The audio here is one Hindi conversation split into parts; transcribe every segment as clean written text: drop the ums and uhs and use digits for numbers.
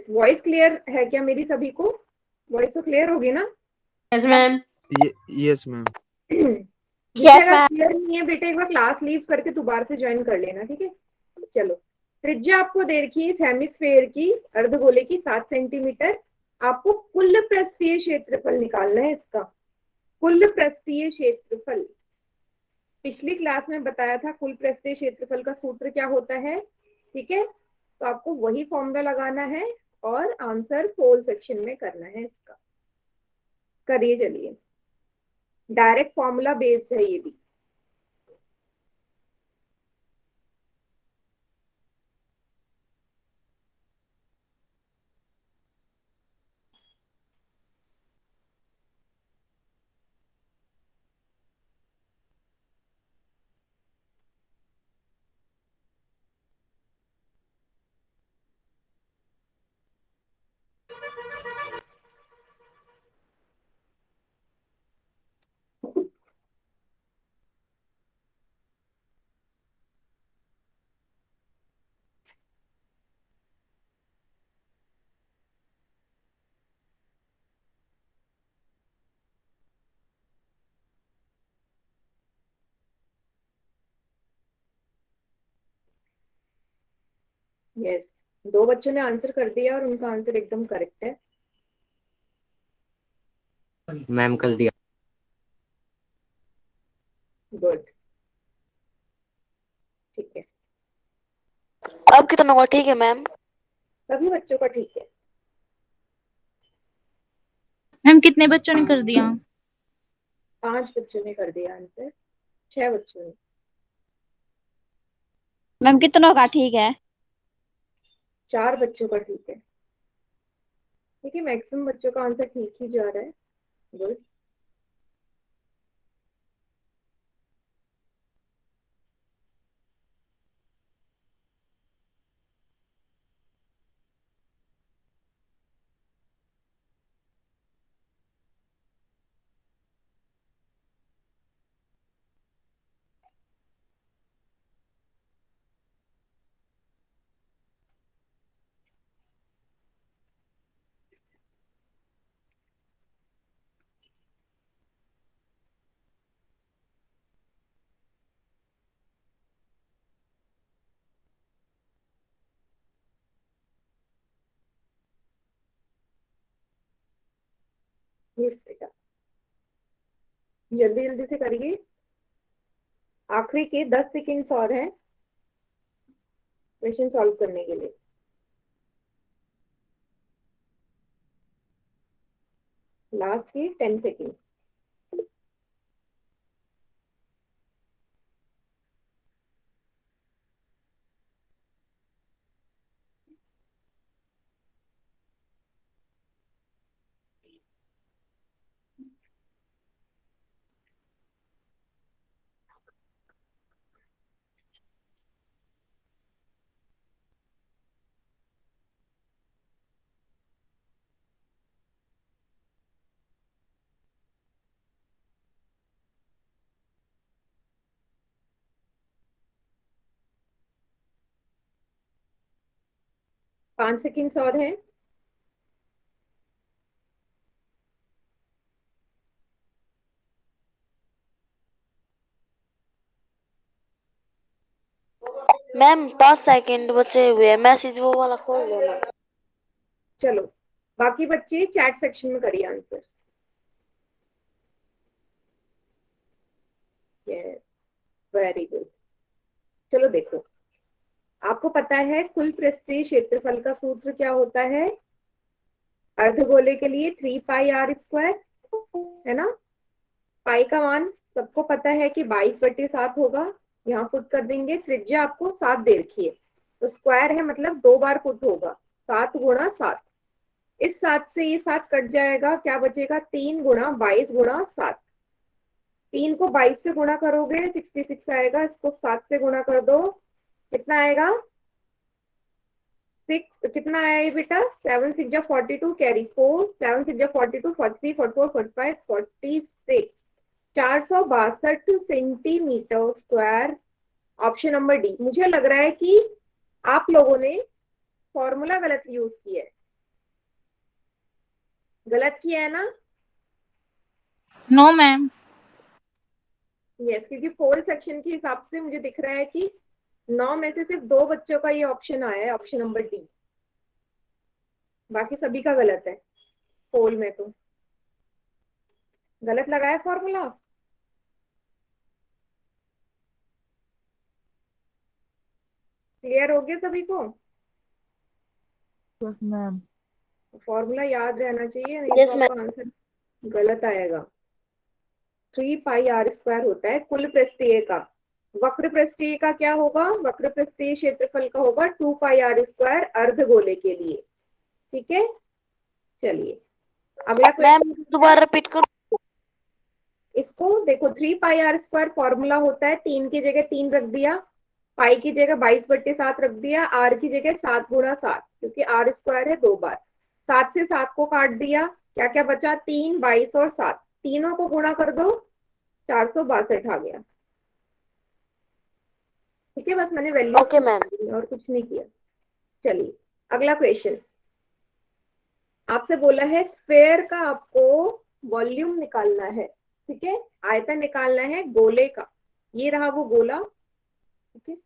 यस, वॉइस क्लियर है क्या मेरी? सभी को वॉइस तो क्लियर होगी ना? Yes ma'am. Yes ma'am. जिसे अगर क्लियर नहीं है बेटे, एक बार क्लास लीव करके दोबारा से ज्वाइन कर लेना, ठीक है? चलो, त्रिज्या आपको दे रखी है हेमिस्फेयर की, अर्धगोले की 7 सेंटीमीटर। आपको कुल पृष्ठीय क्षेत्रफल निकालना है इसका, कुल पृष्ठीय क्षेत्रफल। पिछली क्लास में बताया था कुल पृष्ठीय क्षेत्रफल का सूत्र क्या होता है, ठीक है? तो आपको वही फॉर्मूला लगाना है और आंसर फोल सेक्शन में करना है इसका। करिए चलिए, डायरेक्ट फॉर्मूला बेस्ड है ये भी। यस, 2 बच्चों ने आंसर कर दिया और उनका आंसर एकदम करेक्ट है। मैम कर दिया। गुड, ठीक है, अब कितना हुआ? ठीक है मैम। सभी बच्चों का ठीक है। मैम कितने बच्चों ने कर दिया? 5 बच्चों ने कर दिया आंसर, 6 बच्चों ने। मैम कितनों का ठीक है? 4 बच्चों का ठीक है। ठीक है, मैक्सिमम बच्चों का आंसर ठीक ही जा रहा है। गुड, यस बेटा, जल्दी जल्दी से करिए, आखिरी के 10 सेकेंड्स और हैं क्वेश्चन सॉल्व करने के लिए। लास्ट के 10 सेकेंड। पांच सेकेंड्स और हैं। मैम 5 सेकंड बचे हुए हैं, मैसेज वो वाला खोल दो ना। चलो, बाकी बच्चे चैट सेक्शन में करिए आंसर। Yes, very good. चलो देखो, आपको पता है कुल पृष्ठीय क्षेत्रफल का सूत्र क्या होता है? अर्धगोले के लिए 3πr², है ना? पाई का मान सबको पता है कि 22/7 होगा। यहाँ पुट कर देंगे, त्रिज्या आपको 7 दे रखी है, तो स्क्वायर है मतलब 2 बार पुट होगा, 7 गुणा 7। इस 7 से ये 7 कट जाएगा, क्या बचेगा? 3 गुणा 22 गुणा 7। 3 को 22 से गुणा करोगे 66 आएगा, इसको 7 से गुणा कर दो, कितना आएगा? 6, कितना आया ये बेटा? 7 6 जा 42, कैरी 4, 7 6 जा 42, 43 44 45 46, 462 centimetre square. Option number D. मुझे लग रहा है कि आप लोगों ने फॉर्मूला गलत यूज किया है, गलत किया है ना? No ma'am. यस, क्योंकि फोल सेक्शन के हिसाब से मुझे दिख रहा है कि 9 में से सिर्फ 2 बच्चों का ये ऑप्शन आया है, ऑप्शन नंबर डी। बाकी सभी का गलत है फोल में। तो गलत लगाया फॉर्मूला। क्लियर हो गया सभी को? Yes ma'am. फॉर्मूला याद रहना चाहिए, नहीं यस तो मैम। आपका आंसर गलत आएगा। 3 पाई r² होता है कुल पृष्ठीय का। वक्र पृष्ठीय का क्या होगा? वक्र पृष्ठीय क्षेत्रफल का होगा 2 पाई r² अर्धगोले के लिए। ठीक है, चलिए अगला मैम क्वेश्चन। दोबारा रिपीट करो। इसको देखो, 3 पाई r² फॉर्मूला होता है 3 की जगह 3 रख दिया, पाई की जगह 22/7 रख दिया, आर की जगह 7 × 7, क्योंकि r² है 2 बार। 7 से 7 को काट दिया, क्या क्या बचा? 3, 22 और 7, तीनों को गुणा कर दो, 462 आ गया। ठीक है, बस मैंने वैल्यू ओके मैम। और कुछ नहीं किया। चलिए अगला क्वेश्चन। आपसे बोला है स्फेयर का आपको वॉल्यूम निकालना है। ठीक है, आयतन निकालना है गोले का। ये रहा वो गोला। ठीक है,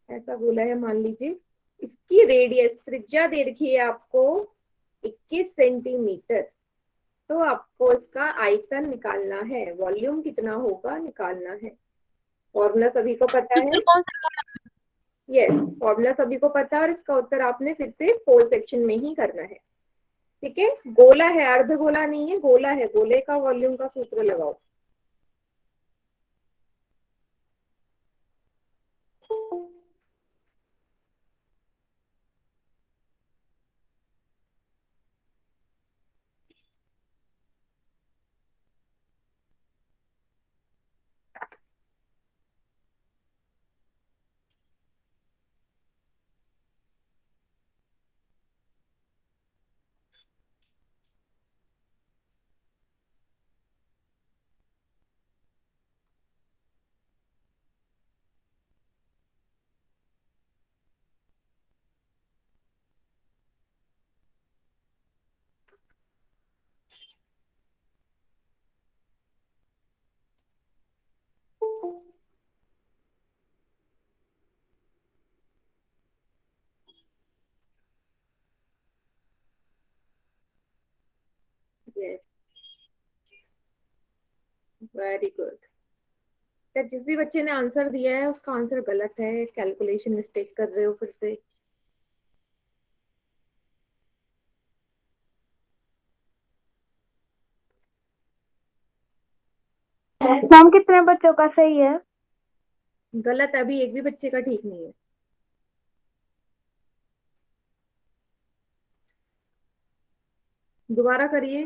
ऐसा गोला है मान लीजिए। इसकी रेडियस, त्रिज्या दे रखी है आपको 21 सेंटीमीटर। तो आपको इसका आयतन निकालना है, वॉल्यूम कितना होगा निकालना है। फॉर्मूला सभी को पता है। उत्तर कौन सा? यस, फॉर्मूला सभी को पता है, और इसका उत्तर आपने फिर से फोर सेक्शन में ही करना है। ठीक है, गोला है, अर्धगोला नहीं है, गोला है। गोले का वॉल्यूम का सूत्र लगाओ। Yes, very good. जिस भी बच्चे ने आंसर दिया है उसका आंसर गलत है, कैलकुलेशन मिस्टेक कर रहे हो फिर से। मैम कितने बच्चों का सही है? गलत है, अभी एक भी बच्चे का ठीक नहीं है। दोबारा करिए,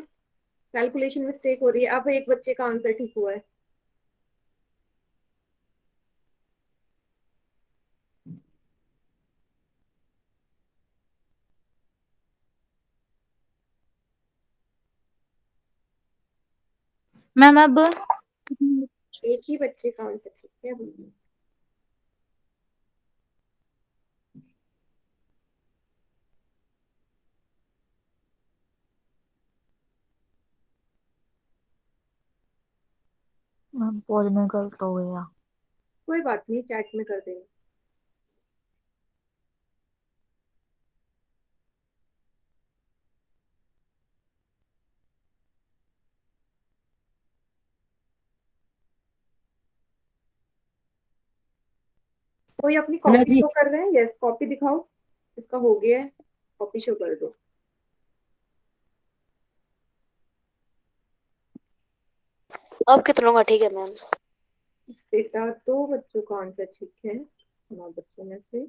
कैलकुलेशन मिस्टेक हो रही है। अब एक बच्चे का आंसर ठीक हुआ है। मैम अब एक ही बच्चे का आंसर ठीक है। मैम पॉज में गलत हो गया। कोई बात नहीं, चैट में कर देंगे। कोई अपनी कॉपी जी। शो कर रहे हैं? यस, कॉपी दिखाओ। इसका हो गया है, कॉपी शो कर दो। अब कितनों का ठीक है मैम? इस बेटा 2 बच्चों का आंसर ठीक है, 9 बच्चों में से।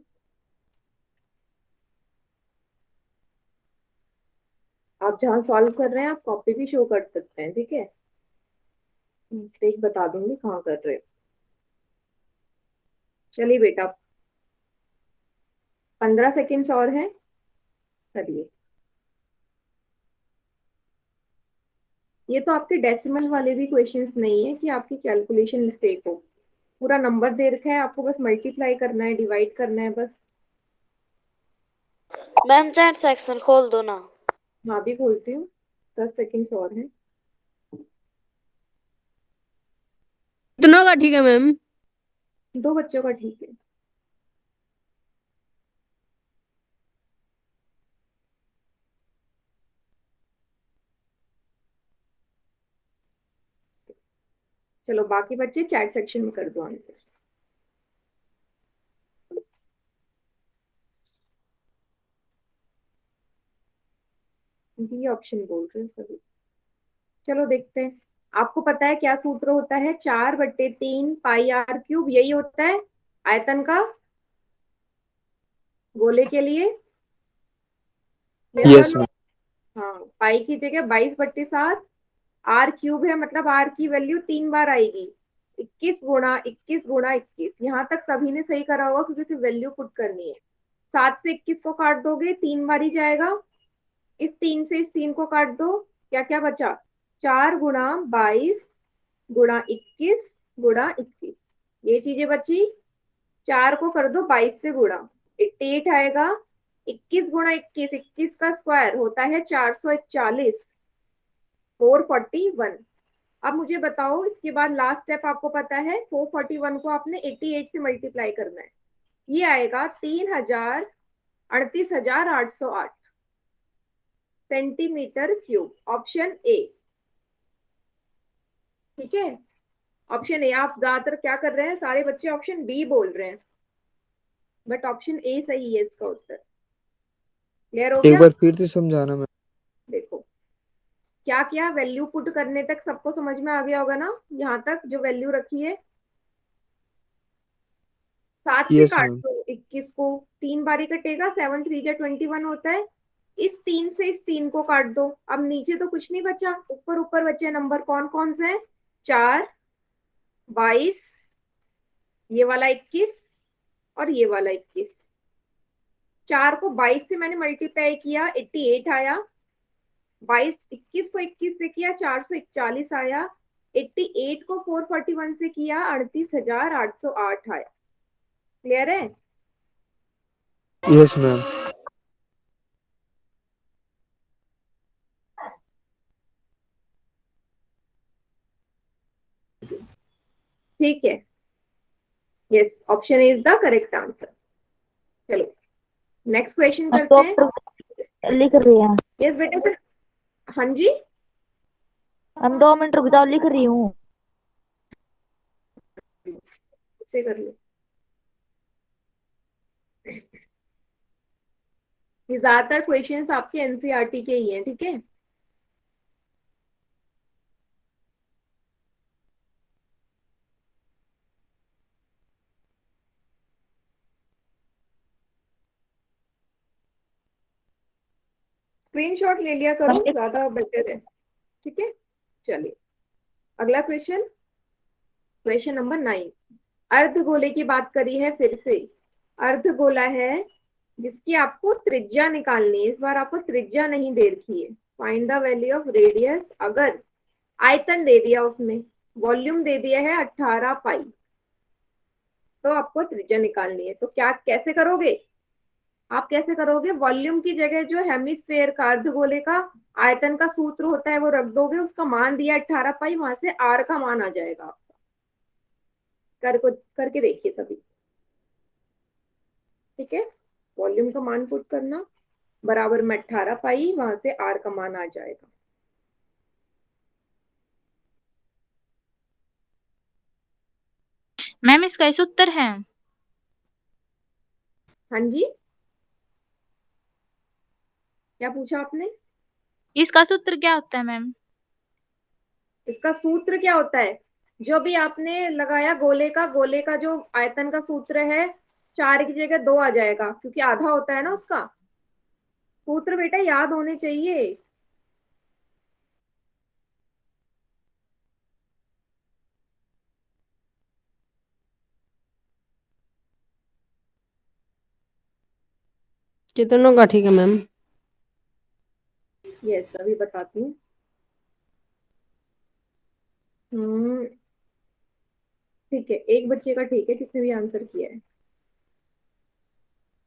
आप जहाँ सॉल्व कर रहे हैं आप कॉपी भी शो कर सकते हैं। ठीक है, मिस्टेक बता दूंगी कहाँ कर रहे हो। चलिए बेटा, 15 सेकेंड्स और हैं, करिए। ये तो आपके डेसिमल वाले भी क्वेश्चंस नहीं है कि आपकी कैलकुलेशन मिस्टेक हो। पूरा नंबर दे रखा है, आपको बस मल्टीप्लाई करना है, डिवाइड करना है बस। मैम चैट सेक्शन खोल दो ना। हाँ भी खोलती हूँ, 10 सेकंड्स और हैं। कितनों का ठीक है मैम? 2 बच्चों का ठीक है। चलो बाकी बच्चे चैट सेक्शन में कर दो आंसर। बी ऑप्शन बोल रहे हैं सभी। चलो देखते हैं। आपको पता है क्या सूत्र होता है? 4/3 पाई आर क्यूब, यही होता है आयतन का गोले के लिए। Yes ma'am. हाँ, पाई की जगह 22/7, आर क्यूब है मतलब आर की वैल्यू 3 बार आएगी। 21 × 21 × 21। यहाँ तक सभी ने सही करा होगा क्योंकि सिर्फ वैल्यू पुट करनी है। 7 से 21 को काट दोगे 3 बार ही जाएगा। इस 3 से इस 3 को काट दो, क्या क्या बचा? 4 × 22 × 21 × 21, ये चीजें बची। 4 को कर दो 22 से गुणा, 88 आएगा। 21 × 21, 21 का स्क्वायर होता है 441, 441। अब मुझे बताओ, इसके बाद लास्ट स्टेप आपको पता है, 441 को आपने 88 से मल्टीप्लाई करना है। ये आएगा 3,38,808 सेंटीमीटर क्यूब। ऑप्शन ए, ठीक है। Option A. आप ज्यादातर क्या कर रहे हैं, सारे बच्चे ऑप्शन बी बोल रहे हैं, बट ऑप्शन ए सही है इसका उत्तर। क्लियर हो एक गया? बार फिर से समझाना मैम। देखो क्या क्या वैल्यू पुट करने तक सबको समझ में आ गया होगा ना? यहाँ तक जो वैल्यू रखी है। 7 से यस काट मैम। दो 21 को, 3 बारी कटेगा, 7 3 जा 21 होता है। इस 3 से इस 3 को काट दो। अब नीचे तो कुछ नहीं बचा, ऊपर ऊपर बचे नंबर कौन कौन से हैं? 4, 22, ये वाला 21 और ये वाला 21। 4 को 22 से मैंने मल्टीप्लाई किया, 88 आया। 22, 21 को 21 से किया, 441 आया। 88 को 441 से किया, 38,808 आया। क्लियर है? Yes ma'am. ठीक है। Yes, option is the correct answer. चलो नेक्स्ट क्वेश्चन करते हैं। लिख रही हैं। यस बेटा फिर। हाँ जी, हम 2 मिनट रुक जाओ, लिख रही हूँ। से कर लो। ये ज्यादातर क्वेश्चंस आपके एनसीईआरटी के ही हैं, ठीक है। स्क्रीनशॉट ले लिया करो, ज्यादा बेटर है। ठीक है, चलिए अगला क्वेश्चन, क्वेश्चन नंबर 9। अर्धगोले की बात करी है फिर से। अर्धगोला है जिसकी आपको त्रिज्या निकालनी है। इस बार आपको त्रिज्या नहीं दे रखी है। Find the value of radius. अगर आयतन दे दिया, उसमें वॉल्यूम दे दिया है 18 पाई, तो आपको त्रिज्या निकालनी है। तो क्या कैसे करोगे? आप कैसे करोगे? वॉल्यूम की जगह जो हेमिस्फेयर का, अर्धगोले का आयतन का सूत्र होता है वो रख दोगे। उसका मान दिया 18 पाई, वहां से आर का मान आ जाएगा आपका। करके देखिए सभी। ठीक है, वॉल्यूम का मान पुट करना, बराबर में 18 पाई, वहां से आर का मान आ जाएगा। मैम इसका इस उत्तर है। हाँ जी, क्या पूछा आपने? इसका सूत्र क्या होता है मैम? इसका सूत्र क्या होता है? जो भी आपने लगाया गोले का जो आयतन का सूत्र है, 4 की जगह 2 आ जाएगा क्योंकि आधा होता है ना उसका। सूत्र बेटा याद होने चाहिए। कितनों का ठीक है मैम? यस, अभी बताती हूँ। ठीक है, एक बच्चे का ठीक है जिसने भी आंसर किया है।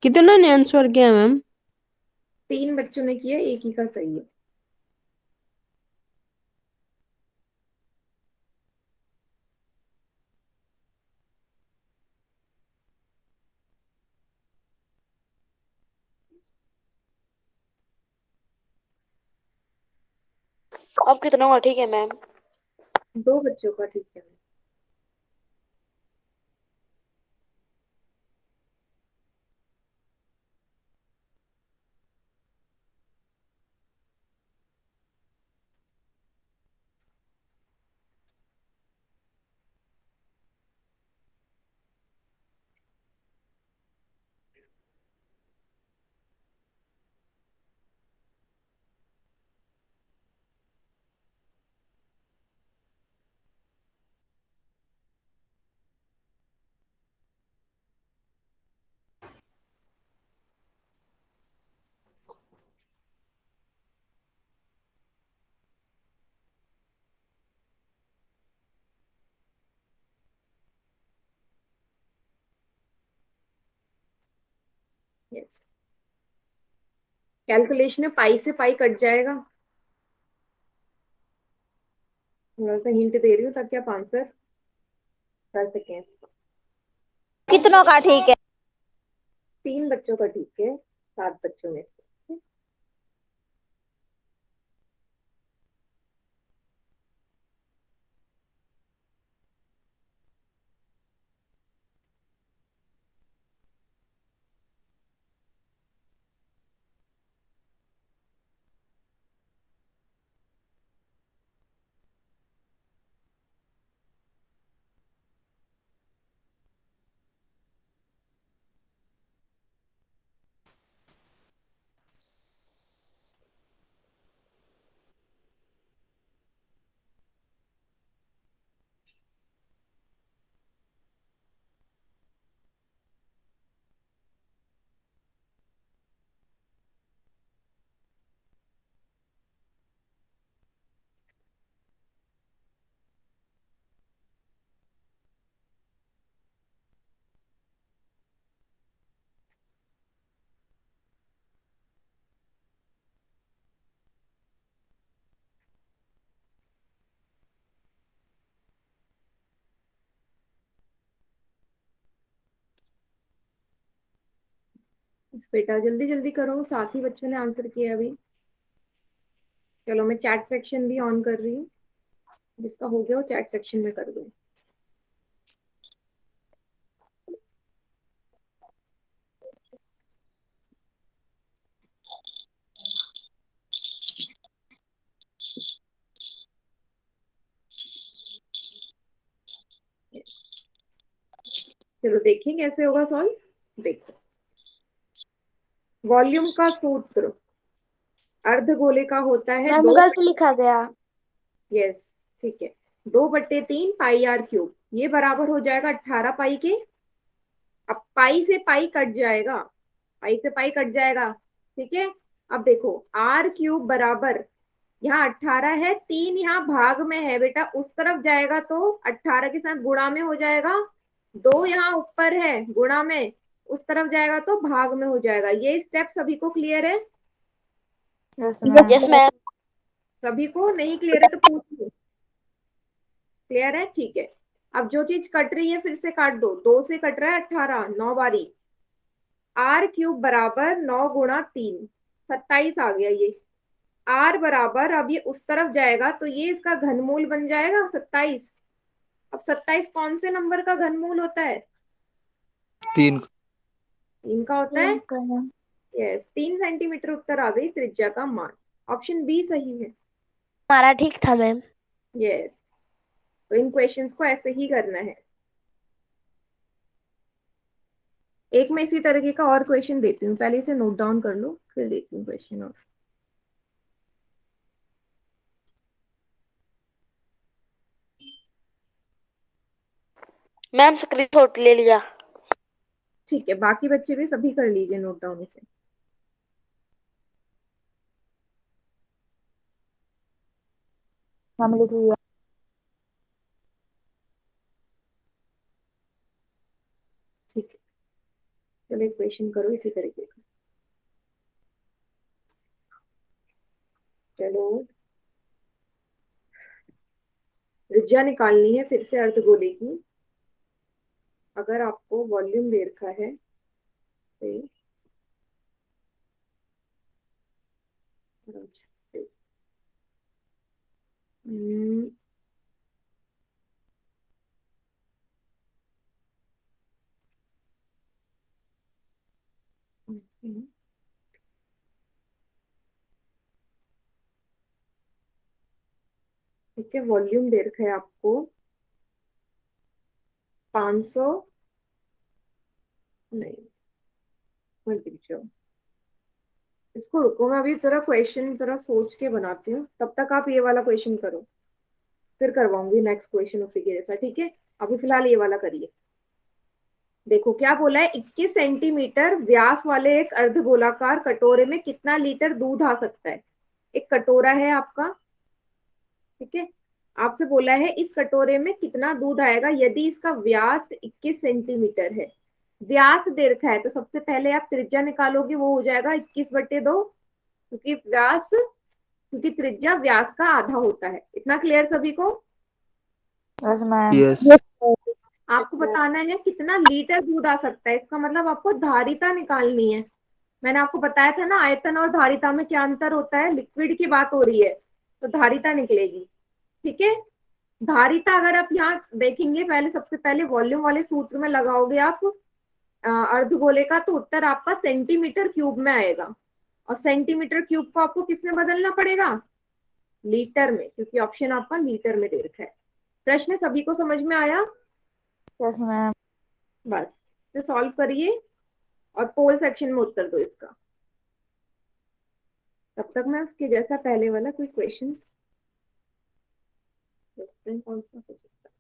कितनों ने आंसर किया मैम? 3 बच्चों ने किया, एक ही का सही है। अब कितना हुआ? ठीक है मैम। 2 बच्चों का ठीक है। यस, कैलकुलेशन में पाई से पाई कट जाएगा। थोड़ा सा हिंट दे रही हूँ ताकि आप आंसर कर सकें। कितनों का ठीक है? 3 बच्चों का ठीक है, 7 बच्चों में से। बस बेटा जल्दी जल्दी करो, 7 ही बच्चों ने आंसर किया अभी। चलो मैं चैट सेक्शन भी ऑन कर रही हूँ, जिसका हो गया वो चैट सेक्शन में कर दो। चलो देखिए कैसे होगा सॉल्व। देखो, वॉल्यूम का सूत्र अर्धगोले का होता है मैम 2। गलत लिखा गया। यस, ठीक है। 2/3 पाई आर क्यूब, ये बराबर हो जाएगा 18 पाई के। अब पाई से पाई कट जाएगा, पाई से पाई कट जाएगा, ठीक है। अब देखो आर क्यूब बराबर, यहाँ 18 है, 3 यहाँ भाग में है बेटा, उस तरफ जाएगा तो 18 के साथ गुणा में हो जाएगा। 2 यहाँ ऊपर है गुणा में, उस तरफ जाएगा तो भाग में हो जाएगा। ये स्टेप सभी को क्लियर है? Yes ma'am. सभी को नहीं क्लियर है तो पूछिए। क्लियर है, ठीक है। अब जो चीज कट रही है फिर से काट दो। 2 से कट रहा है 18, 9 बारी। आर क्यूब बराबर 9 × 3, 27 आ गया ये। आर बराबर, अब ये उस तरफ जाएगा तो ये इसका घनमूल बन जाएगा 27। अब 27 कौन से नंबर का घनमूल होता है? 3। 3 का होता है। यस, 3 सेंटीमीटर उत्तर आ गई त्रिज्या का मान। ऑप्शन बी सही है। हमारा ठीक था मैम। यस, तो इन क्वेश्चंस को ऐसे ही करना है। एक मैं इसी तरीके का और क्वेश्चन देती हूँ, पहले इसे नोट डाउन कर लो फिर देती हूँ क्वेश्चन और। मैम स्क्रीनशॉट ले लिया। ठीक है, बाकी बच्चे भी सभी कर लीजिए नोट डाउन इसे। हम लिख लिया। ठीक है, चलो एक क्वेश्चन करो इसी तरीके का। चलो, त्रिज्या निकालनी है फिर से अर्धगोले की। अगर आपको वॉल्यूम दे रखा है तो हम्म, ठीक है, वॉल्यूम दे रखा है आपको 500, नहीं मत दीजिए। इसको रुको, मैं अभी थोड़ा क्वेश्चन थोड़ा सोच के बनाती हूँ, तब तक आप ये वाला क्वेश्चन करो, फिर करवाऊंगी नेक्स्ट क्वेश्चन उसी के जैसा, ठीक है। अभी फिलहाल ये वाला करिए। देखो क्या बोला है, 21 सेंटीमीटर व्यास वाले एक अर्धगोलाकार कटोरे में कितना लीटर दूध आ सकता है। एक कटोरा है आपका, ठीक है, आपसे बोला है इस कटोरे में कितना दूध आएगा यदि इसका व्यास 21 सेंटीमीटर है। व्यास दे रखा है तो सबसे पहले आप त्रिज्या निकालोगे, वो हो जाएगा 21/2, क्योंकि व्यास, क्योंकि त्रिज्या व्यास का आधा होता है। इतना क्लियर सभी को। Yes ma'am. यस। आपको बताना है कितना लीटर दूध आ सकता है, इसका मतलब आपको धारिता निकालनी है। मैंने आपको बताया था ना, आयतन और धारिता में क्या अंतर होता है, लिक्विड की बात हो रही है तो धारिता निकलेगी, ठीक है। धारिता अगर आप यहाँ देखेंगे, पहले सबसे पहले वॉल्यूम वाले सूत्र में लगाओगे आप अर्धगोले का, तो उत्तर आपका सेंटीमीटर क्यूब में आएगा। और सेंटीमीटर क्यूब को आपको किसमें बदलना पड़ेगा, लीटर में, क्योंकि ऑप्शन आपका लीटर में दे रखा है। प्रश्न सभी को समझ में आया। Yes ma'am. बस इसे सॉल्व करिए और पोल सेक्शन में उत्तर दो इसका। तब तक मैं उसके जैसा पहले वाला कोई क्वेश्चन देखते हैं कौन सा हो सकता है।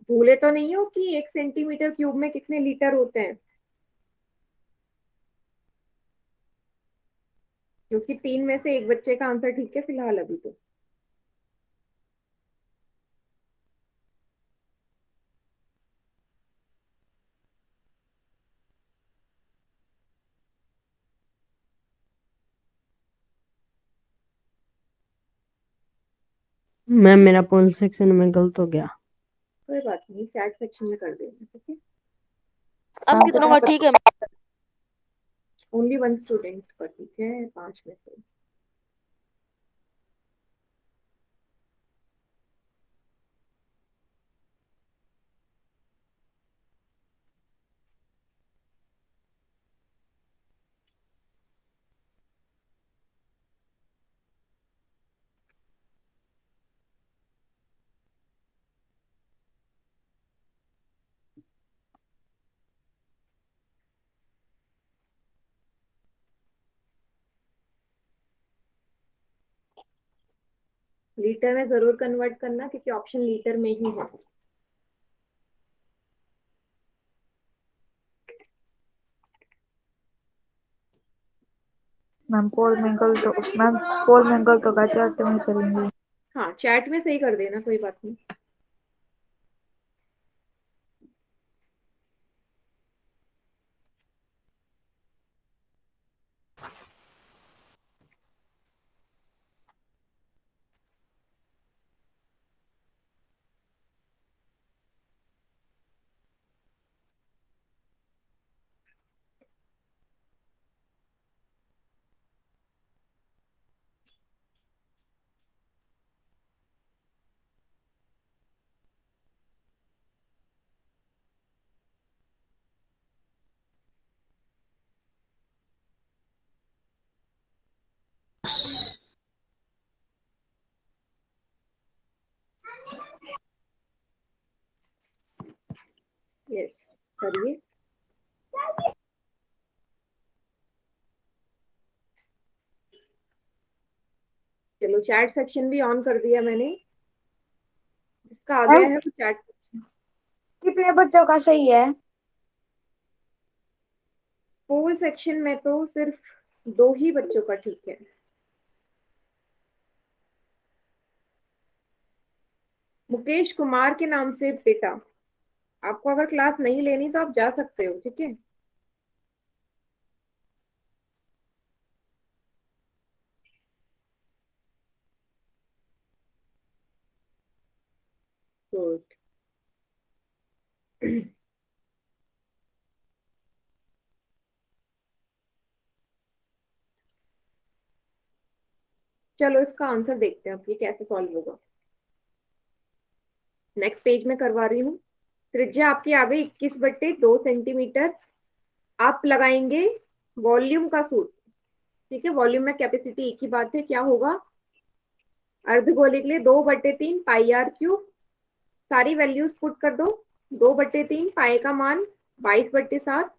भूले तो नहीं हो कि 1 सेंटीमीटर क्यूब में कितने लीटर होते हैं, क्योंकि 3 में से एक बच्चे का आंसर ठीक है फिलहाल अभी तो। मैम मेरा पोल सेक्शन में गलत हो गया। कोई बात नहीं, चैट सेक्शन में कर देना, ठीक है। अब कितनों का ठीक है? ओनली 1 स्टूडेंट का ठीक है, 5 में से। लीटर में जरूर कन्वर्ट करना, क्योंकि ऑप्शन लीटर में ही है। मैम पोल में गलत होगा, चैट में करेंगे। हाँ चैट में सही कर देना, कोई बात नहीं। यस करिए। चलो चैट सेक्शन भी ऑन कर दिया मैंने, जिसका आ गया है वो चैट। कितने बच्चों का सही है? पोल सेक्शन में तो सिर्फ 2 ही बच्चों का ठीक है। मुकेश कुमार के नाम से बेटा, आपको अगर क्लास नहीं लेनी तो आप जा सकते हो, ठीक है। गुड। चलो इसका आंसर देखते हैं अब ये कैसे सॉल्व होगा। नेक्स्ट पेज में करवा रही हूँ। त्रिज्या आपकी आ गई 21/2 सेंटीमीटर। आप लगाएंगे वॉल्यूम का सूत्र, ठीक है। वॉल्यूम में कैपेसिटी एक ही बात है, क्या होगा, अर्धगोले के लिए 2/3 पाई r क्यूब। सारी वैल्यूज पुट कर दो। 2/3 पाई का मान 22/7।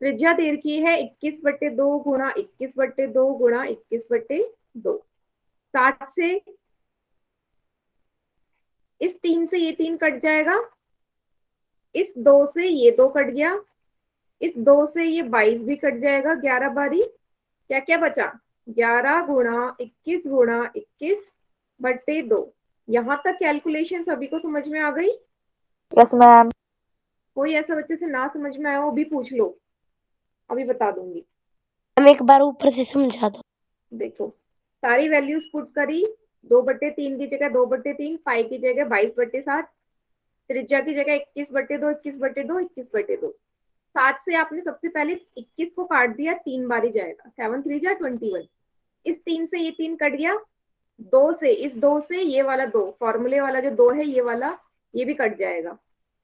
त्रिज्या तीर की है 21/2 गुणा 21/2 गुणा 21/2। 7 से इस 3 से ये 3 कट जाएगा, इस 2 से ये 2 कट गया, इस 2 से ये 22 भी कट जाएगा, 11 बारी। क्या क्या बचा, 11 गुणा 21 गुणा 21/2। यहां तक कैलकुलेशन सभी को समझ में आ गई? Yes ma'am. कोई ऐसा बच्चे से ना समझ में आया वो भी पूछ लो, अभी बता दूंगी। हम एक बार ऊपर से समझा दो। देखो सारी वैल्यूज पुट करी। 2/3 की जगह 2/3, पाई की जगह 22/7, त्रिज्या की जगह 21/2 21/2 21/2। 7 से आपने सबसे पहले 21 को काट दिया, 3 बारी जाएगा, 7 3 जा 21। इस 3 से ये 3 कट गया, 2 से इस 2 से ये वाला 2, फॉर्मूले वाला जो 2 है ये वाला, ये भी कट जाएगा।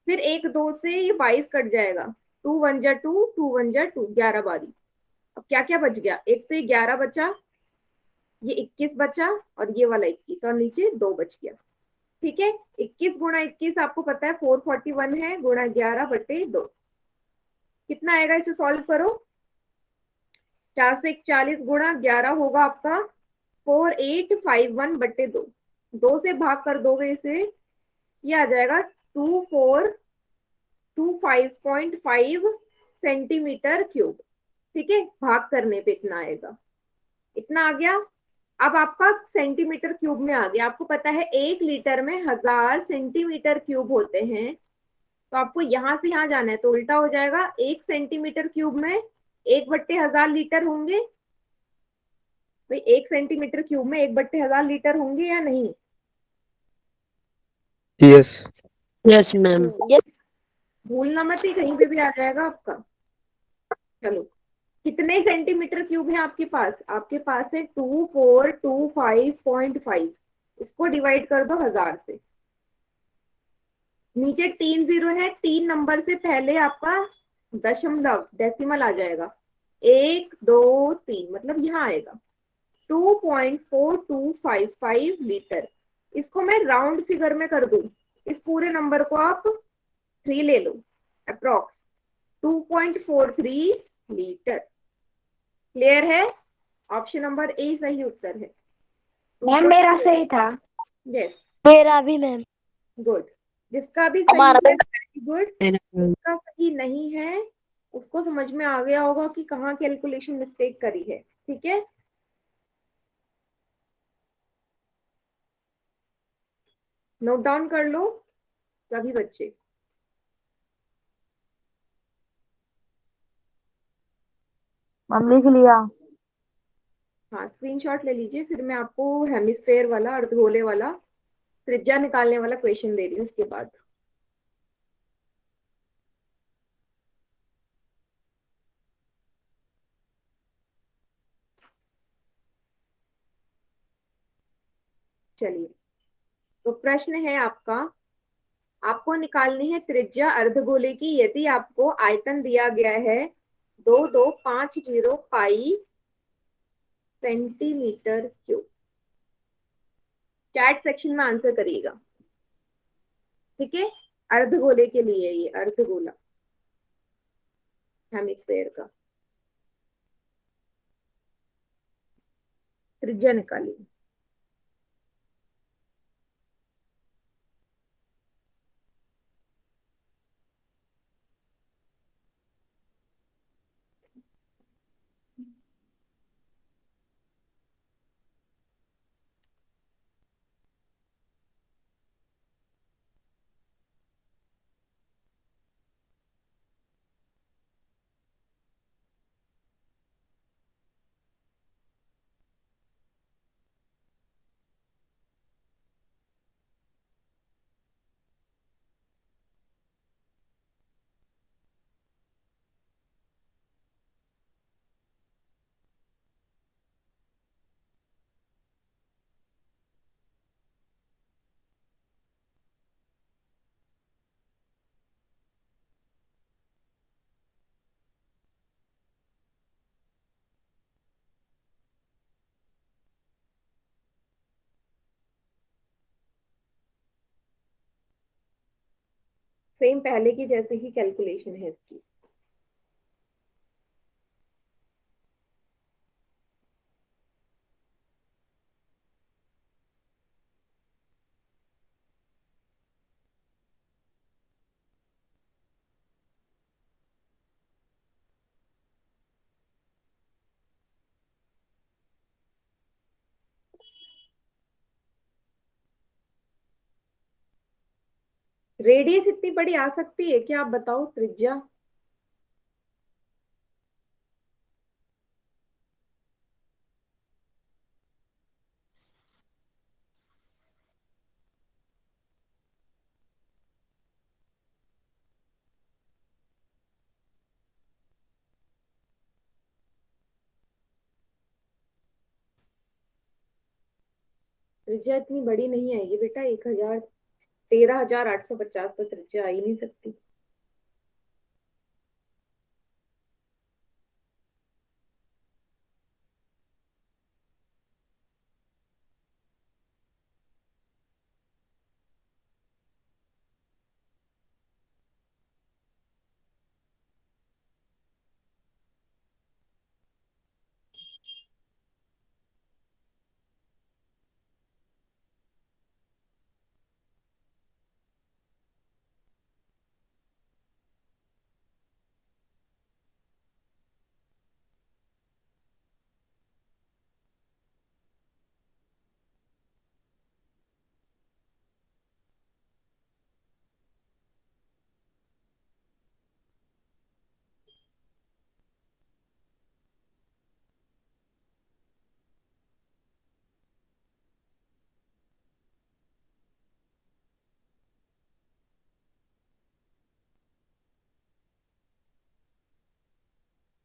फिर एक 2 से ये 22 कट जाएगा, 2 1 जा 2 2 1 जा 2, 11 बारी। अब क्या क्या बच गया, एक तो ये 11 बचा, ये 21 बचा, और ये वाला 21, और नीचे 2 बच गया, ठीक है। 21 गुणा 21 आपको पता है 441 है, गुणा 11/2 कितना आएगा, इसे सॉल्व करो। 441 गुणा 11 होगा आपका 4851/2। 2 से भाग कर दोगे इसे, ये आ जाएगा 2425.5 सेंटीमीटर क्यूब, ठीक है। भाग करने पे इतना आएगा, इतना आ गया। अब आपका सेंटीमीटर क्यूब में आ गया। आपको पता है 1 लीटर में 1000 सेंटीमीटर क्यूब होते हैं, तो आपको यहाँ से यहाँ जाना है तो उल्टा हो जाएगा। 1 सेंटीमीटर क्यूब में 1/1000 लीटर होंगे। भाई 1 सेंटीमीटर क्यूब में 1/1000 लीटर होंगे या नहीं? यस। Yes ma'am. ये भूलना मत ही, कहीं पे भी आ जाएगा आपका। चलो कितने सेंटीमीटर क्यूब है आपके पास? आपके पास है 2425.5। इसको डिवाइड कर दो 1000 से। नीचे 3 जीरो है, 3 नंबर से पहले आपका दशमलव डेसिमल आ जाएगा, 1 2 3, मतलब यहाँ आएगा 2.4255 लीटर। इसको मैं राउंड फिगर में कर दूं, इस पूरे नंबर को आप 3 ले लो, अप्रोक्स 2.43 लीटर। क्लियर है? ऑप्शन नंबर ए सही उत्तर है। मैम मेरा सही था। यस, मेरा भी मैम। गुड। जिसका भी सही हमारा है वेरी गुड, जिसका सही नहीं है उसको समझ में आ गया होगा कि कहाँ कैलकुलेशन मिस्टेक करी है, ठीक है। नोट डाउन कर लो सभी बच्चे। मैम लिख लिया। हाँ स्क्रीनशॉट ले लीजिए, फिर मैं आपको हेमिस्फेयर वाला, अर्धगोले वाला, त्रिज्या निकालने वाला क्वेश्चन दे रही हूँ इसके बाद। चलिए तो प्रश्न है आपका, आपको निकालनी है त्रिज्या अर्धगोले की यदि आपको आयतन दिया गया है 2250 सेंटीमीटर क्यूब। चैट सेक्शन में आंसर करिएगा, ठीक है। अर्धगोले के लिए, ये अर्धगोला हेमिस्फेयर का त्रिज्या निकालिए। सेम पहले की जैसे ही कैलकुलेशन है इसकी। रेडियस इतनी बड़ी आ सकती है क्या, आप बताओ त्रिज्या। त्रिज्या इतनी बड़ी नहीं आएगी बेटा, 1000, 13,850 तो त्रिज्या आ ही नहीं सकती।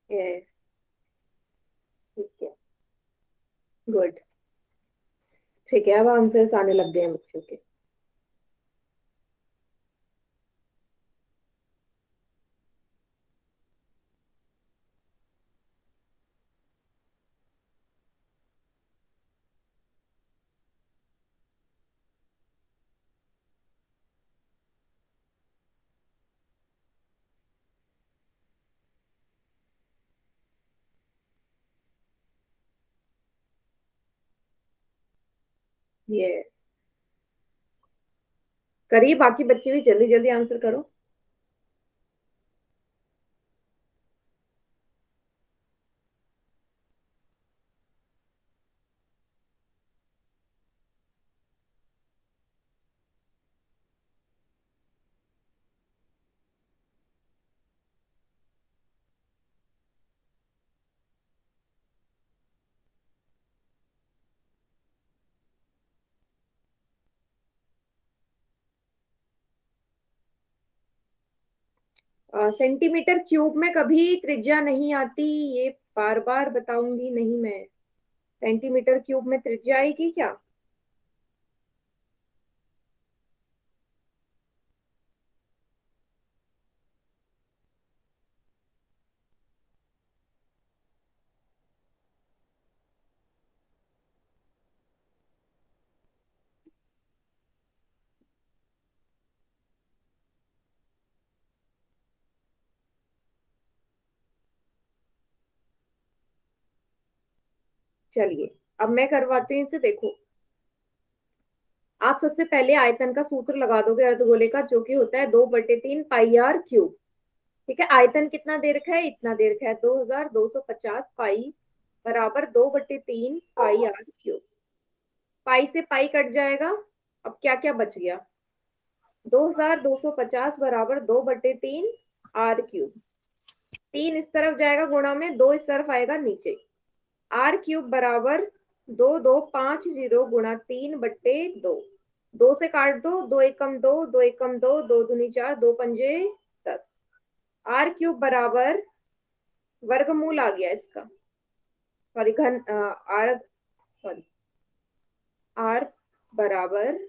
यस, ठीक है, गुड। ठीक है, अब आंसर्स आने लग गए हैं बच्चों के। यस, करिए, बाकी बच्चे भी जल्दी जल्दी आंसर करो। सेंटीमीटर क्यूब में कभी त्रिज्या नहीं आती, ये बार बार बताऊंगी नहीं मैं। सेंटीमीटर क्यूब में त्रिज्या आएगी क्या। चलिए, अब मैं करवाती हूँ इसे, देखो। आप सबसे पहले आयतन का सूत्र लगा दोगे अर्धगोले का, जो कि होता है 2/3 पाई r क्यूब। ठीक है, आयतन कितना दे रखा है, इतना दे रखा है 2250 पाई बराबर 2/3 पाई r क्यूब। पाई से पाई कट जाएगा, अब क्या क्या बच गया, 2250 बराबर 2/3 r क्यूब। 3 इस तरफ जाएगा गुणा में, 2 इस तरफ आएगा नीचे। r क्यूब बराबर 2250 गुणा 3/2। 2 से काट दो, 2 एकम 2, 2 एकम 2, 2 दूनी 4, 2 पंजे 10। r क्यूब बराबर, वर्गमूल आ गया इसका, सॉरी घन, आर, सॉरी, आर बराबर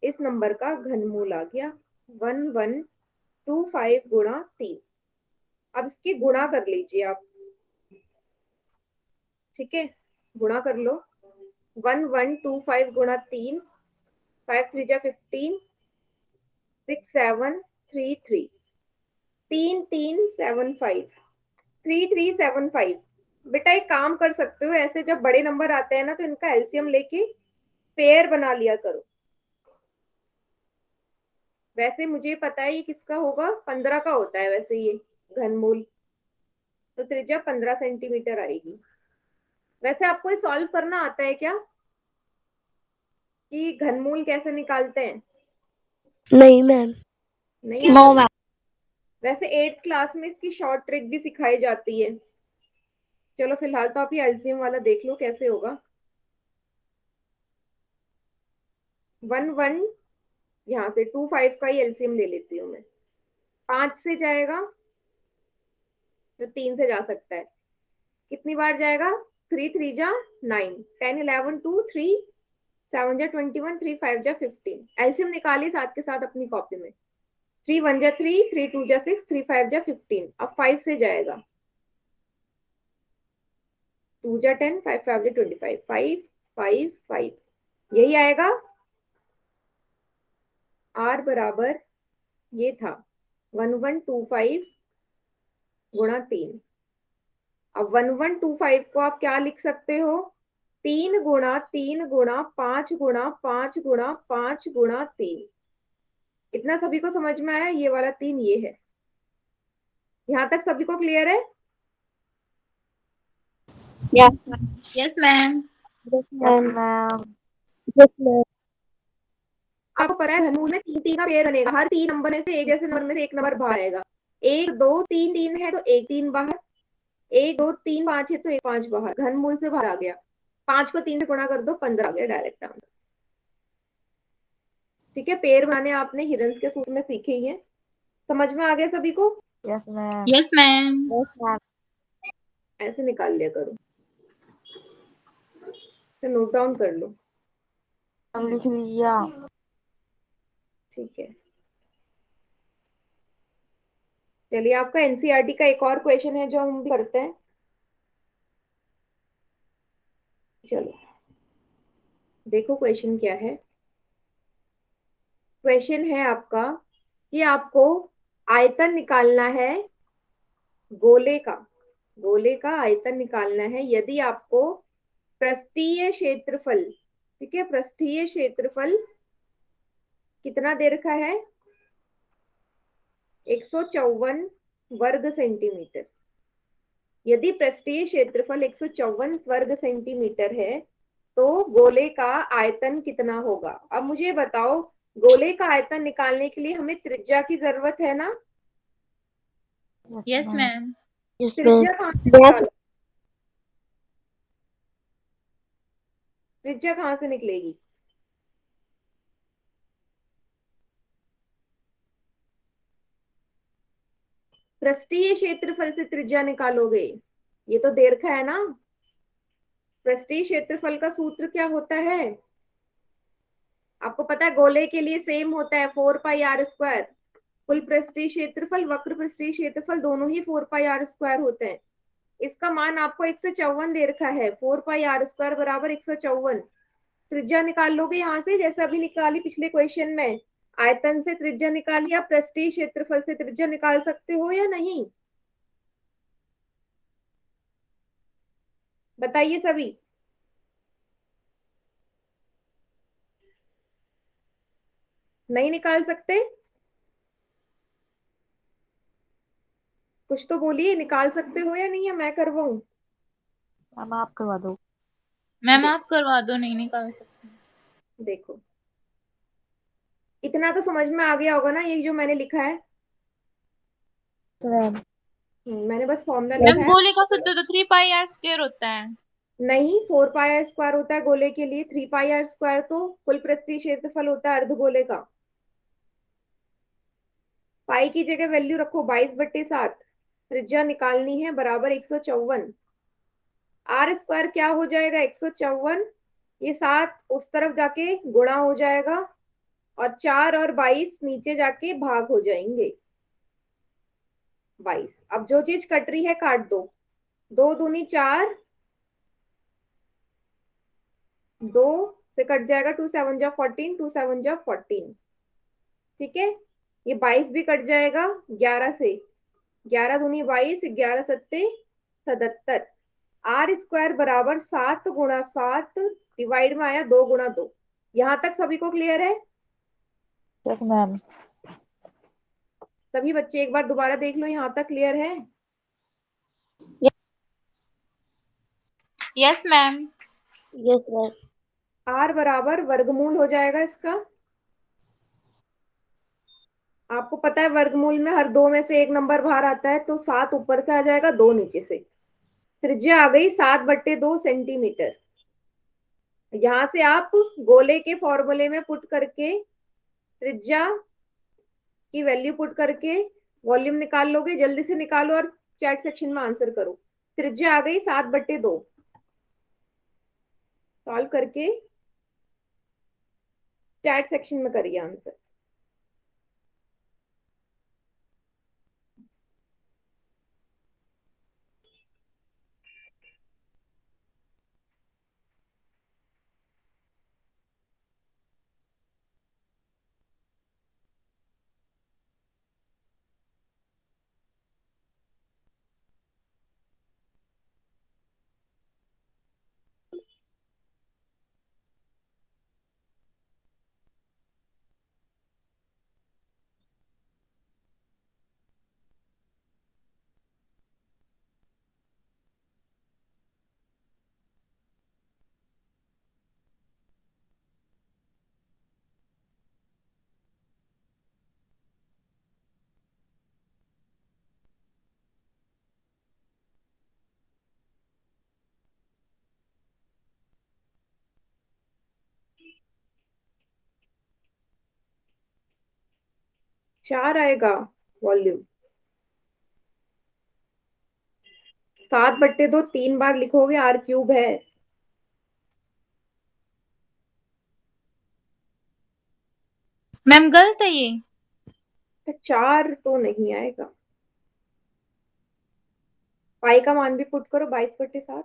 इस नंबर का घनमूल आ गया 1125 गुणा 3। अब इसकी गुणा कर लीजिए आप। ठीक है, गुणा कर लो, 1125 गुणा 3, 5 3 जा 15, 6733 3375 3375। बेटा एक काम कर सकते हो, ऐसे जब बड़े नंबर आते हैं ना तो इनका एलसीएम लेके पेयर बना लिया करो। वैसे मुझे पता है ये किसका होगा, 15 का होता है वैसे ये घनमूल, तो त्रिज्या 15 सेंटीमीटर आएगी। वैसे आपको ये सॉल्व करना आता है क्या, कि घनमूल कैसे निकालते हैं? नहीं मैम। नहीं नो आता? मैम। वैसे 8th क्लास में इसकी शॉर्ट ट्रिक भी सिखाई जाती है। चलो फिलहाल तो आप ये एलसीएम वाला देख लो कैसे होगा। 1 यहाँ से 25 का ही एलसीएम ले लेती हूँ मैं। 5 से जाएगा तो 3 से जा सकता है, कितनी बार जाएगा? 3 3 जा 9, 10 11 2 3 7 जा 21, 3 5 जा 15। एलसीएम निकालिए साथ के साथ अपनी कॉपी में। 3 1 जा 3, 3 2 जा 6, 3 5 जा 15। अब 5 से जाएगा, 2 जा 10, 5 5 जा 25, 5 5 5, यही आएगा। आर बराबर ये था 1125 गुणा 3। अब 1125 को आप क्या लिख सकते हो, 3 गुणा 3 गुणा 5 गुणा 5 गुणा 5 गुणा 3। इतना सभी को समझ में आया? ये वाला 3 ये है। यहाँ तक सभी को क्लियर है? Yes yes ma'am. Ma'am. Ma'am. आपको पता है घनमूल में 3 3 का पेयर बनेगा, हर 3 नंबर में से एक जैसे नंबर में से एक नंबर बाहर आएगा। 1 2 3 3 है तो एक 3 बाहर, 1 2 3 5 है तो एक 5 बाहर, घनमूल से बाहर आ गया। 5 को 3 से गुणा कर दो, 15 आ गया डायरेक्ट आंसर। ठीक है, पेयर बनाने आपने हिरन्स के सूत्र में सीखे ही है। समझ में आ गया सभी को? Yes ma'am. Yes ma'am. Yes ma'am. ऐसे निकाल लिया करो, तो नोट डाउन कर लो। हम लिख लिया। ठीक है, चलिए आपका एनसीईआरटी का एक और क्वेश्चन है जो हम भी करते हैं। चलो देखो क्वेश्चन क्या है। क्वेश्चन है आपका कि आपको आयतन निकालना है गोले का, गोले का आयतन निकालना है। यदि आपको पृष्ठीय क्षेत्रफल, ठीक है, पृष्ठीय क्षेत्रफल कितना दे रखा है, 154 वर्ग सेंटीमीटर। यदि पृष्ठीय क्षेत्रफल 154 वर्ग सेंटीमीटर है तो गोले का आयतन कितना होगा। अब मुझे बताओ, गोले का आयतन निकालने के लिए हमें त्रिज्या की जरूरत है ना? Yes ma'am. Yes ma'am. त्रिज्या कहाँ से निकालो, त्रिज्या कहाँ से निकलेगी? पृष्ठीय क्षेत्रफल से त्रिज्या निकालोगे, ये तो दे रखा है ना। पृष्ठीय क्षेत्रफल का सूत्र क्या होता है आपको पता है? गोले के लिए सेम होता है 4 पाई आर स्क्वायर। कुल पृष्ठीय क्षेत्रफल, वक्र पृष्ठीय क्षेत्रफल दोनों ही 4 पाई आर स्क्वायर होते हैं। इसका मान आपको 154 दे रखा है, 4 पाई आर स्क्वायर बराबर 154। त्रिज्या निकाल लोगे यहाँ से, जैसे अभी निकाली पिछले क्वेश्चन में। आयतन से त्रिज्या निकाली, आप पृष्ठीय क्षेत्रफल से त्रिज्या निकाल सकते हो या नहीं, बताइए सभी। नहीं निकाल सकते? कुछ तो बोलिए, निकाल सकते हो या नहीं, है मैं करवाऊं? मैम आप करवा दो। मैम आप करवा दो, नहीं निकाल सकते। देखो इतना तो समझ में आ गया होगा ना, ये जो मैंने लिखा है। मैम। मैंने बस फॉर्मूला मैम लिखा है। गोले का सूत्र तो 3 पाई आर स्क्वायर होता है। नहीं, 4 पाई आर स्क्वायर होता है गोले के लिए, 3 पाई आर स्क्वायर तो कुल पृष्ठीय क्षेत्रफल होता है अर्धगोले का। पाई की जगह वैल्यू रखो 22/7, त्रिज्या निकालनी है बराबर 154। आर स्क्वायर क्या हो जाएगा, 154, ये 7 उस तरफ जाके गुणा हो जाएगा और 4 और 22 नीचे जाके भाग हो जाएंगे 22। अब जो चीज कट रही है काट दो, 2 दूनी 4, 2 से कट जाएगा, 2 7 जा 14, 2 7 जा 14। ठीक है, ये 22 भी कट जाएगा 11 से, 11 दूनी 22, 11 सत्ते 77। आर स्क्वायर बराबर 7 × 7 डिवाइड में आया 2 × 2। यहां तक सभी को क्लियर है? Yes ma'am. सभी बच्चे एक बार दोबारा देख लो, यहां तक क्लियर है? Yes ma'am. Yes ma'am. R बराबर वर्गमूल हो जाएगा इसका। आपको पता है वर्गमूल में हर दो में से एक नंबर बाहर आता है, तो 7 ऊपर से आ जाएगा, 2 नीचे से। त्रिज्या आ गई 7/2 सेंटीमीटर। यहां से आप गोले के फॉर्मूले में पुट करके त्रिज्या की वैल्यू पुट करके वॉल्यूम निकाल लोगे। जल्दी से निकालो और चैट सेक्शन में आंसर करो। त्रिज्या आ गई 7/2। सॉल्व करके चैट सेक्शन में करिए आंसर। चार आएगा वॉल्यूम। 7/2 3 बार लिखोगे, r³ है। मैम गलत है ये। तो 4 तो नहीं आएगा। पाई का मान भी पुट करो, 22/7।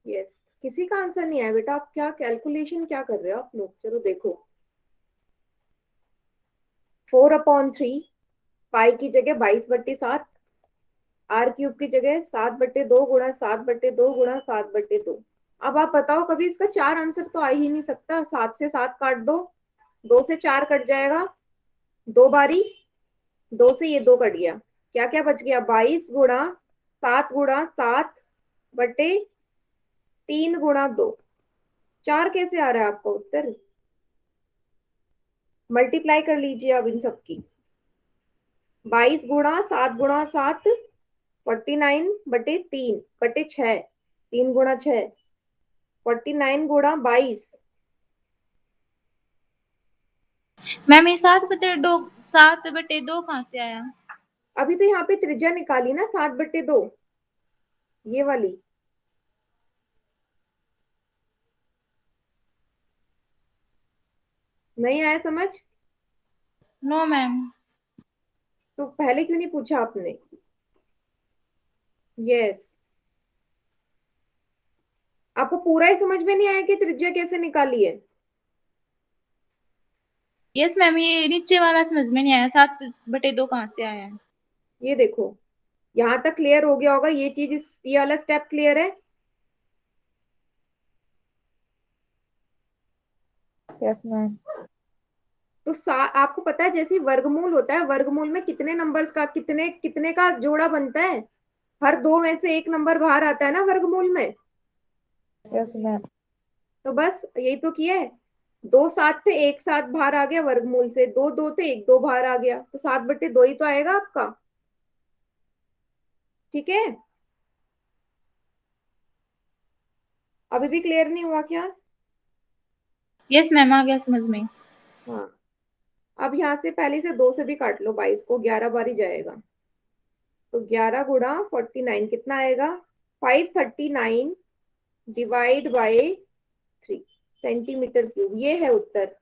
यस, किसी का आंसर नहीं आया बेटा। आप क्या कैलकुलेशन क्या कर रहे हो आप लोग? चलो देखो, 4/3 पाई की जगह 22/7, r³ की जगह 7/2 × 7/2 × 7/2। अब आप बताओ, कभी इसका 4 आंसर तो आ ही नहीं सकता। 7 से 7 काट दो, 2 से 4 कट जाएगा, 2 बारी, 2 से ये 2 कट गया, क्या क्या बच गया? 22 × 7 × 3 × 2। 4 कैसे आ रहा है आपका उत्तर? मल्टीप्लाई कर लीजिए अब इन सबकी। 22 × 7 × 7 49/3/6, 3 × 6 49 × 22। मैम ये 7/2 कहाँ से आया? अभी तो यहाँ पे त्रिज्या निकाली ना 7/2, ये वाली। नहीं आया समझ? No ma'am. तो पहले क्यों नहीं पूछा आपने? यस। आपको पूरा ही समझ में नहीं आया कि त्रिज्या कैसे निकाली है? यस मैम, ये नीचे वाला समझ में नहीं आया, 7/2 कहाँ से आया है? ये देखो, यहाँ तक क्लियर हो गया होगा ये चीज, ये वाला स्टेप क्लियर है? Yes ma'am. तो आपको पता है जैसे वर्गमूल होता है, वर्गमूल में कितने नंबर्स का कितने कितने का जोड़ा बनता है? हर दो में से एक नंबर बाहर आता है ना वर्गमूल में। Yes ma'am. तो बस यही तो किया है। 2 7 थे, एक 7 बाहर आ गया वर्गमूल से, 2 2 थे, एक 2 बाहर आ गया, तो 7/2 ही तो आएगा आपका। ठीक है, अभी भी क्लियर नहीं हुआ क्या? यस मैम, आ गया समझ में। हाँ, अब यहाँ से पहले से 2 से भी काट लो, 22 को 11 बार ही जाएगा। तो 11 गुणा 49 कितना आएगा? 539 डिवाइड बाय 3 सेंटीमीटर क्यूब। ये है उत्तर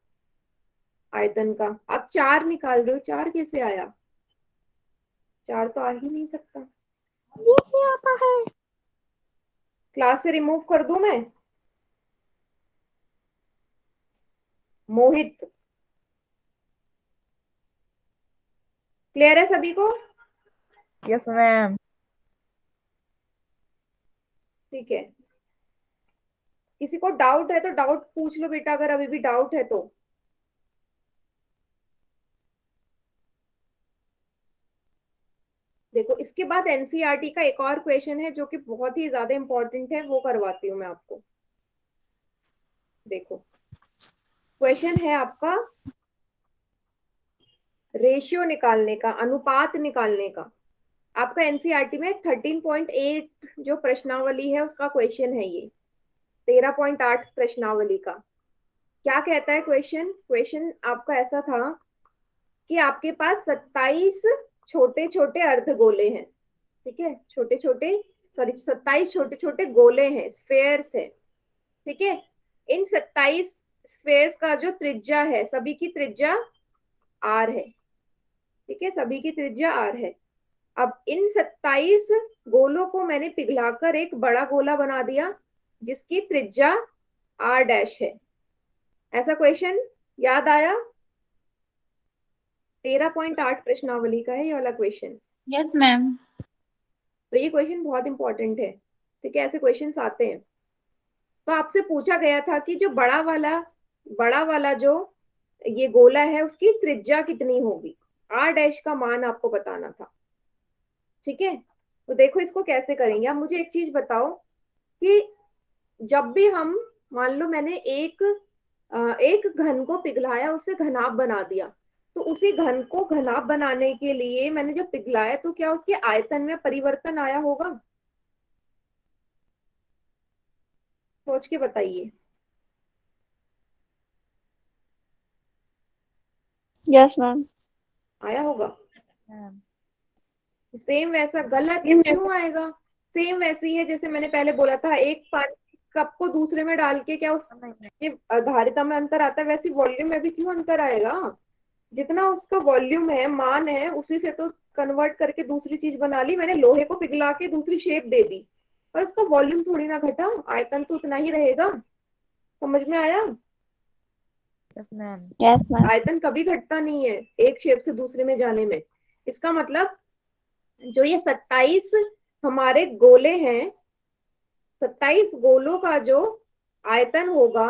आयतन का। अब 4 निकाल रहे हो, 4 कैसे आया? 4 तो आ ही नहीं सकता। ये क्या आता है? क्लास से रिमूव कर दूं मैं? मोहित, क्लियर है सभी को? Yes ma'am. ठीक है, किसी को डाउट है तो डाउट पूछ लो बेटा, अगर अभी भी डाउट है तो। देखो, इसके बाद एनसीईआरटी का एक और क्वेश्चन है जो कि बहुत ही ज्यादा इंपॉर्टेंट है, वो करवाती हूँ मैं आपको। देखो, क्वेश्चन है आपका रेशियो निकालने का, अनुपात निकालने का। आपका एनसीईआरटी में 13.8 जो प्रश्नावली है उसका क्वेश्चन है ये, 13.8 प्रश्नावली का। क्या कहता है क्वेश्चन? क्वेश्चन आपका ऐसा था कि आपके पास 27 छोटे छोटे अर्धगोले हैं। ठीक है, छोटे छोटे, सॉरी 27 छोटे छोटे गोले हैं, स्फेयर्स हैं। ठीक है, इन 27 स्फेयर्स का जो त्रिज्या है, सभी की त्रिज्या आर है। ठीक है, सभी की त्रिज्या आर है। अब इन 27 गोलों को मैंने पिघलाकर एक बड़ा गोला बना दिया जिसकी त्रिज्या आर डैश है। ऐसा क्वेश्चन याद आया? 13.8 प्रश्नावली का है ये वाला क्वेश्चन। Yes ma'am. तो ये क्वेश्चन बहुत इंपॉर्टेंट है। ठीक है, ऐसे क्वेश्चंस आते हैं। तो आपसे पूछा गया था कि जो बड़ा वाला जो ये गोला है उसकी त्रिज्या कितनी होगी, आर डैश का मान आपको बताना था। ठीक है, तो देखो इसको कैसे करेंगे। आप मुझे एक चीज बताओ कि जब भी हम, मान लो मैंने एक घन को पिघलाया, उसे घनाभ बना दिया, तो उसी घन को घनाभ बनाने के लिए मैंने जो पिघलाया, तो क्या उसके आयतन में परिवर्तन आया होगा? सोच के बताइए। Yes ma'am. आया होगा? मैम। सेम वैसा गलत क्यों आएगा? सेम वैसे ही है जैसे मैंने पहले बोला था, एक पानी कप को दूसरे में डाल के क्या उसके धारिता में अंतर आता है, वैसे वॉल्यूम में भी क्यों अंतर आएगा? जितना उसका वॉल्यूम है, मान है, उसी से तो कन्वर्ट करके दूसरी चीज बना ली मैंने। लोहे को पिघला के दूसरी शेप दे दी, पर उसका वॉल्यूम थोड़ी ना घटा, आयतन तो उतना ही रहेगा। समझ में आया? Yes ma'am. Yes ma'am. आयतन कभी घटता नहीं है एक शेप से दूसरे में जाने में। इसका मतलब जो ये 27 हमारे गोले हैं, 27 गोलों का जो आयतन होगा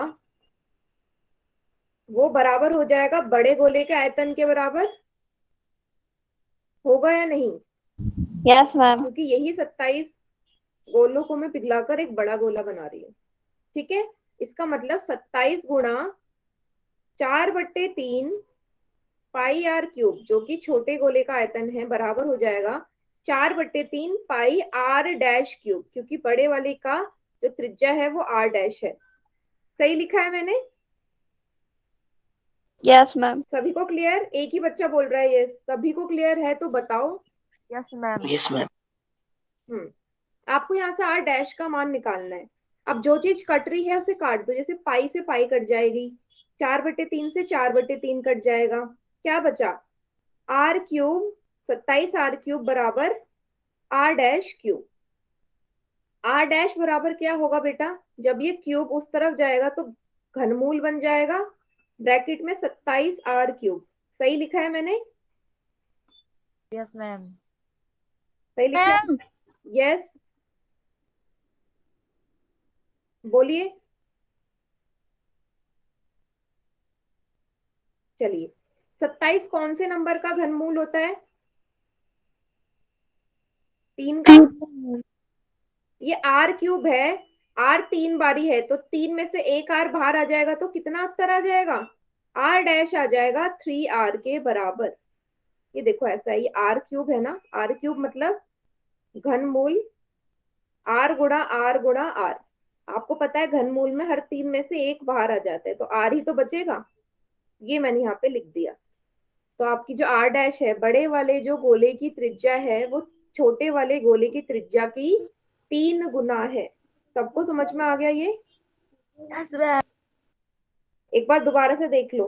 वो बराबर हो जाएगा बड़े गोले के आयतन के बराबर। होगा या नहीं? Yes ma'am. क्योंकि यही 27 गोलों को मैं पिघलाकर एक बड़ा गोला बना रही हूँ। ठीक है, इसका मतलब 27 गुणा 4/3 पाई आर क्यूब, जो कि छोटे गोले का आयतन है, बराबर हो जाएगा 4/3 पाई आर डैश क्यूब, क्योंकि बड़े वाले का जो त्रिज्या है वो आर डैश है। सही लिखा है मैंने? Yes ma'am. सभी को क्लियर? एक ही बच्चा बोल रहा है ये। सभी को क्लियर है तो बताओ। Yes ma'am. Yes ma'am. आपको यहाँ से आर डैश का मान निकालना है। अब जो चीज कट रही है उसे काट दो, जैसे पाई से पाई कट जाएगी, 4/3 से 4/3 कट जाएगा, क्या बचा? आर क्यूब, 27 आर क्यूब बराबर r dash cube. R dash बराबर क्या होगा बेटा, जब ये क्यूब उस तरफ जाएगा तो घनमूल बन जाएगा ब्रैकेट में 27 r क्यूब। सही लिखा है मैंने? Yes ma'am. सही लिखा है? यस, बोलिए। चलिए, 27 कौन से नंबर का घनमूल होता है? 3 का। ये r क्यूब है, r 3 बारी है, तो 3 में से एक r बाहर आ जाएगा तो कितना उत्तर आ जाएगा? r डैश आ जाएगा 3r के बराबर। ये देखो ऐसा है, ये r क्यूब है ना, r क्यूब मतलब घनमूल r गुणा r गुणा r। आपको पता है घनमूल में हर 3 में से एक बाहर आ जाता है, तो r ही तो बचेगा। ये मैंने यहाँ पे लिख दिया। तो आपकी जो r डैश है, बड़े वाले जो गोले की त्रिज्या है वो छोटे वाले गोले की त्रिज्या की 3 गुना है। सबको समझ में आ गया ये? Yes ma'am. एक बार दोबारा से देख लो।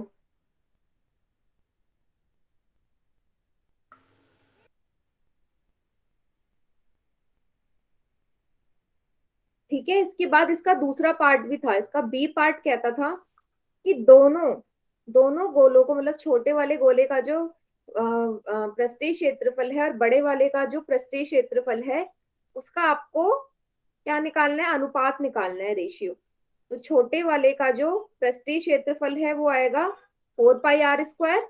ठीक है, इसके बाद इसका दूसरा पार्ट भी था। इसका बी पार्ट कहता था कि दोनों दोनों गोलों को, मतलब छोटे वाले गोले का जो पृष्ठीय क्षेत्रफल है और बड़े वाले का जो पृष्ठीय क्षेत्रफल है, उसका आपको क्या निकालना है? अनुपात निकालना है, रेशियो। तो छोटे वाले का जो पृष्ठीय क्षेत्रफल है वो आएगा 4 पाई r स्क्वायर।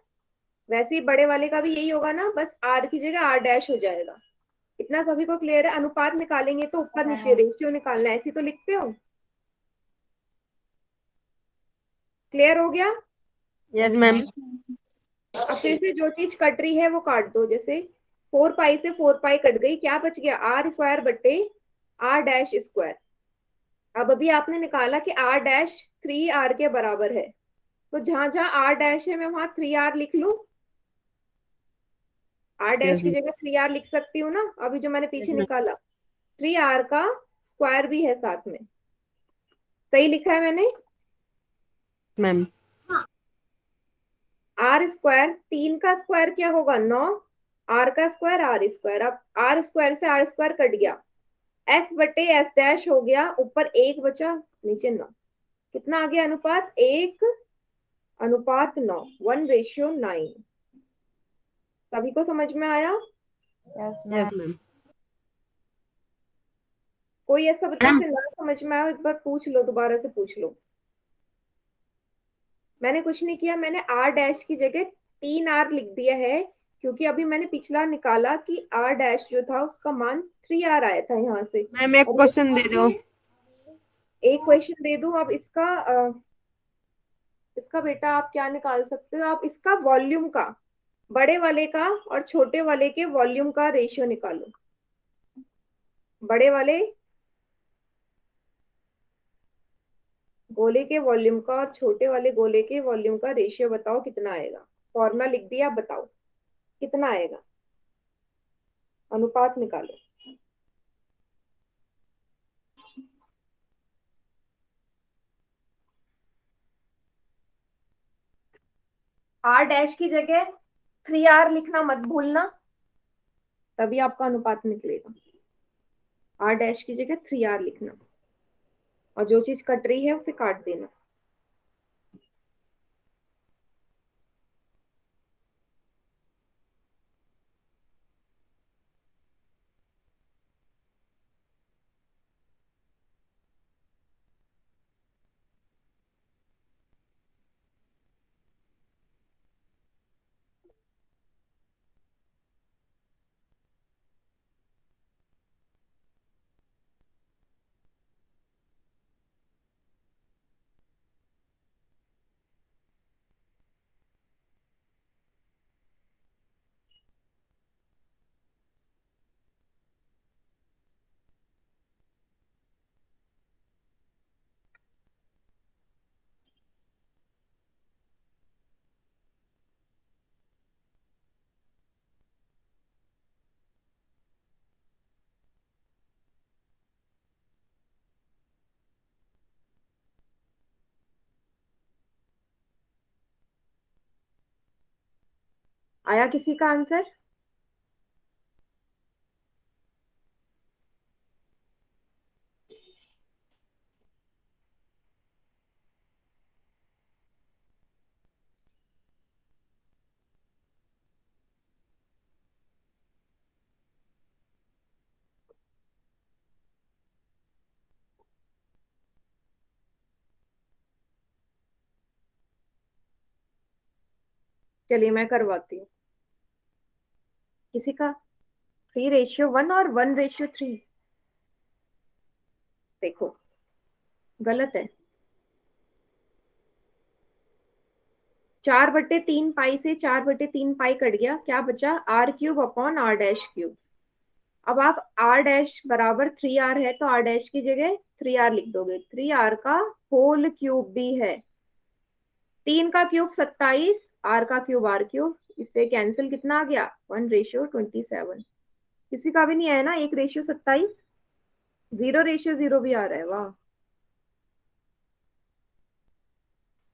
वैसे ही बड़े वाले का भी यही होगा ना, बस r की जगह r डैश हो जाएगा। इतना सभी को क्लियर है? अनुपात निकालेंगे तो ऊपर नीचे रेशियो निकालना है, ऐसे तो लिखते हो। क्लियर हो गया? Yes ma'am. अब फिर से जो चीज कट रही है वो काट दो। जैसे 4 पाई से 4 पाई कट गई, क्या बच गया? r स्क्वायर बट्टे r डैश स्क्वायर। अब अभी आपने निकाला कि r डैश 3r के बराबर है, तो जहां जहां r डैश है मैं वहां 3r लिख लूं। r डैश यस की जगह 3r लिख सकती हूँ ना, अभी जो मैंने पीछे मैम। निकाला। 3r का स्क्वायर भी है साथ में। सही लिखा है मैंने? मैम। आर स्क्वायर, 3 का स्क्वायर क्या होगा? 9। आर का स्क्वायर r स्क्वायर। अब आर स्क्वायर से आर स्क्वायर कट गया, एफ बटे एफ डैश हो गया, ऊपर 1 बचा, नीचे 9। कितना आ गया अनुपात? 1:9, 1:9। सभी को समझ में आया? Yes yes ma'am. मैम। कोई ऐसा बच्चा से ना समझ में आया, एक बार पूछ लो, दोबारा से पूछ लो। मैंने कुछ नहीं किया, मैंने r डैश की जगह 3r लिख दिया है, क्योंकि अभी मैंने पिछला निकाला कि r डैश जो था उसका मान 3r आया था यहाँ से। मैम एक और क्वेश्चन दे दो। एक क्वेश्चन दे दूं। अब इसका बेटा आप क्या निकाल सकते हो? आप इसका वॉल्यूम का, बड़े वाले का और छोटे वाले के वॉल्यूम का रेशियो निकालो। बड़े वाले गोले के वॉल्यूम का और छोटे वाले गोले के वॉल्यूम का रेशियो बताओ कितना आएगा। फॉर्मूला लिख दिया, बताओ कितना आएगा, अनुपात निकालो। r डैश की जगह 3r लिखना मत भूलना, तभी आपका अनुपात निकलेगा। r डैश की जगह 3r लिखना, और जो चीज कट रही है उसे काट देना। आया किसी का आंसर? चलिए मैं करवाती हूँ। किसी का 3:1 और 1:3, देखो गलत है। 4/3 पाई से 4/3 पाई कट गया, क्या बचा? r³ upon r'3। अब आप r' बराबर 3r है तो r' की जगह 3r लिख दोगे। 3r का होल क्यूब भी है। 3 का क्यूब 27, r का क्यूब r³, इससे कैंसिल कितना आ गया? 1:27। किसी का भी नहीं आया ना 1:27? 0:0 भी आ रहा है, वाह।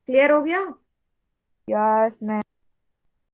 क्लियर हो गया? Yes ma'am.